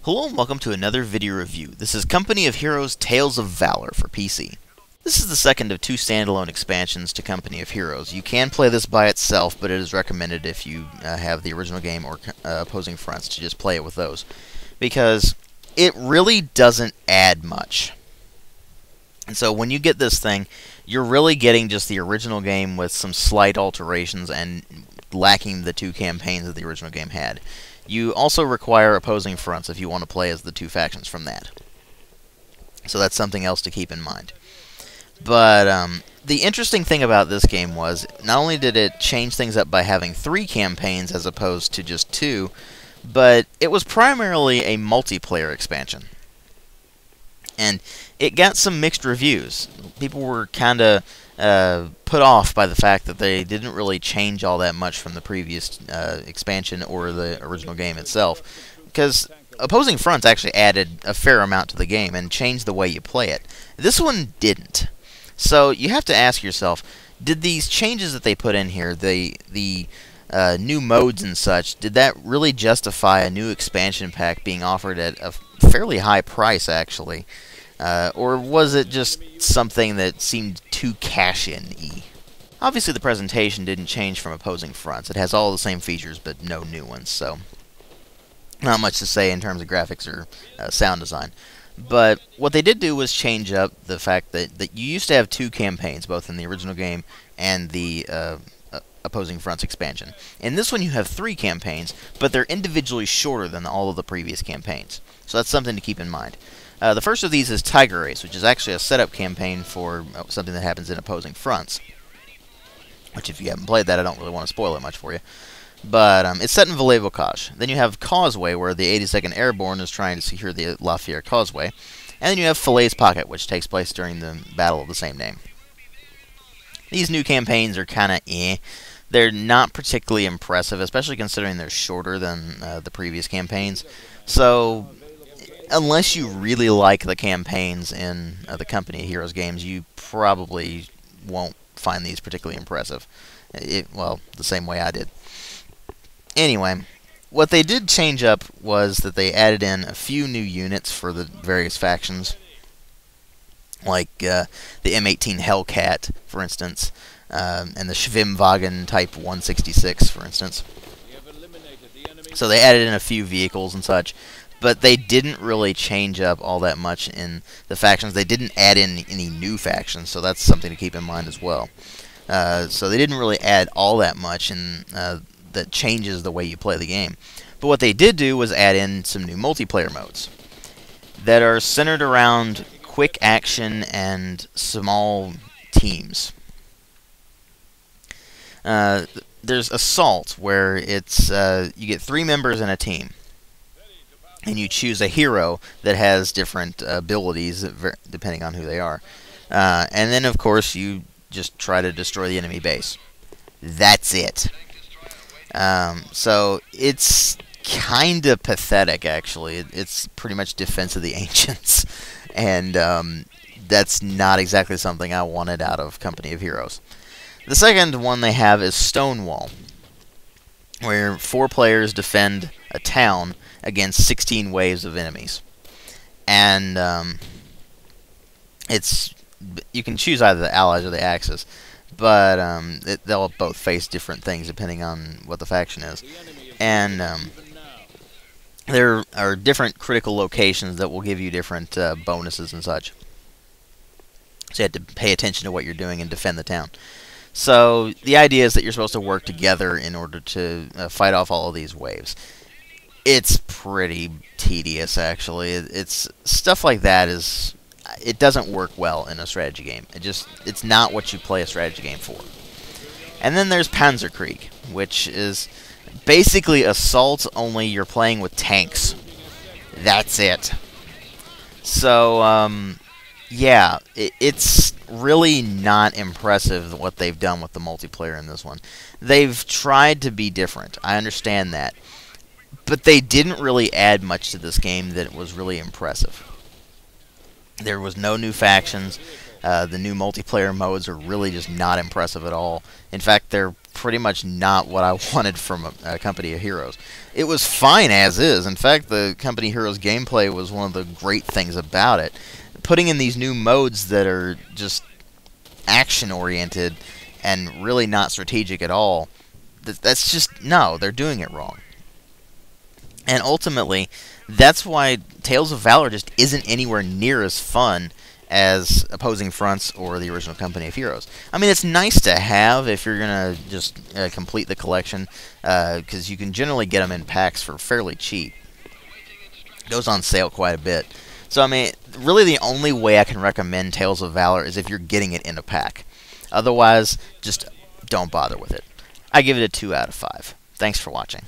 Hello and welcome to another video review. This is Company of Heroes Tales of Valor for PC. This is the second of two standalone expansions to Company of Heroes. You can play this by itself, but it is recommended if you have the original game or opposing fronts to just play it with those, because it really doesn't add much. And so when you get this thing, you're really getting just the original game with some slight alterations and lacking the two campaigns that the original game had. You also require opposing fronts if you want to play as the two factions from that. So that's something else to keep in mind. But the interesting thing about this game was, not only did it change things up by having 3 campaigns as opposed to just 2, but it was primarily a multiplayer expansion. And it got some mixed reviews. People were kind of put off by the fact that they didn't really change all that much from the previous expansion or the original game itself, because opposing fronts actually added a fair amount to the game and changed the way you play it. This one didn't. So you have to ask yourself, did these changes that they put in here, the new modes and such, did that really justify a new expansion pack being offered at a fairly high price, actually? Or was it just something that seemed too cash-in-y? Obviously, the presentation didn't change from opposing fronts. It has all the same features, but no new ones, so not much to say in terms of graphics or sound design. But what they did do was change up the fact that you used to have 2 campaigns, both in the original game and the opposing fronts expansion. In this one, you have 3 campaigns, but they're individually shorter than all of the previous campaigns. So that's something to keep in mind. The first of these is Tiger Race, which is actually a setup campaign for something that happens in opposing fronts. Which, if you haven't played that, I don't really want to spoil it much for you. But it's set in Valor. Then you have Causeway, where the 82nd Airborne is trying to secure the Lafayette Causeway. And then you have Falaise Pocket, which takes place during the battle of the same name. These new campaigns are kind of eh. They're not particularly impressive, especially considering they're shorter than the previous campaigns. So unless you really like the campaigns in the Company of Heroes games, you probably won't find these particularly impressive. Well, the same way I did. Anyway, what they did change up was that they added in a few new units for the various factions, like the M18 Hellcat, for instance, and the Schwimmwagen Type 166, for instance. So they added in a few vehicles and such, but they didn't really change up all that much in the factions. They didn't add in any new factions, so that's something to keep in mind as well. So they didn't really add all that much in, that changes the way you play the game. But what they did do was add in some new multiplayer modes that are centered around quick action and small teams. There's Assault, where it's you get 3 members in a team, and you choose a hero that has different abilities depending on who they are. And then, of course, you just try to destroy the enemy base. That's it. So it's kind of pathetic, actually. It's pretty much Defense of the Ancients. And that's not exactly something I wanted out of Company of Heroes. The second one they have is Stonewall, where 4 players defend a town against 16 waves of enemies. And you can choose either the Allies or the Axis, but they'll both face different things depending on what the faction is. And there are different critical locations that will give you different bonuses and such. So you have to pay attention to what you're doing and defend the town. So the idea is that you're supposed to work together in order to fight off all of these waves. It's pretty tedious, actually. It's stuff like that it doesn't work well in a strategy game. It's not what you play a strategy game for. And then there's Panzerkrieg, which is basically Assault, only you're playing with tanks. That's it. So yeah, it's really not impressive what they've done with the multiplayer in this one. They've tried to be different. I understand that. But they didn't really add much to this game that was really impressive. There was no new factions. The new multiplayer modes are really just not impressive at all. In fact, they're pretty much not what I wanted from a Company of Heroes. It was fine as is. In fact, the Company of Heroes gameplay was one of the great things about it. Putting in these new modes that are just action-oriented and really not strategic at all, that's just, no, they're doing it wrong. And ultimately, that's why Tales of Valor just isn't anywhere near as fun as Opposing Fronts or the original Company of Heroes. I mean, it's nice to have if you're going to just complete the collection, because you can generally get them in packs for fairly cheap. It goes on sale quite a bit. So, I mean, really the only way I can recommend Tales of Valor is if you're getting it in a pack. Otherwise, just don't bother with it. I give it a 2 out of 5. Thanks for watching.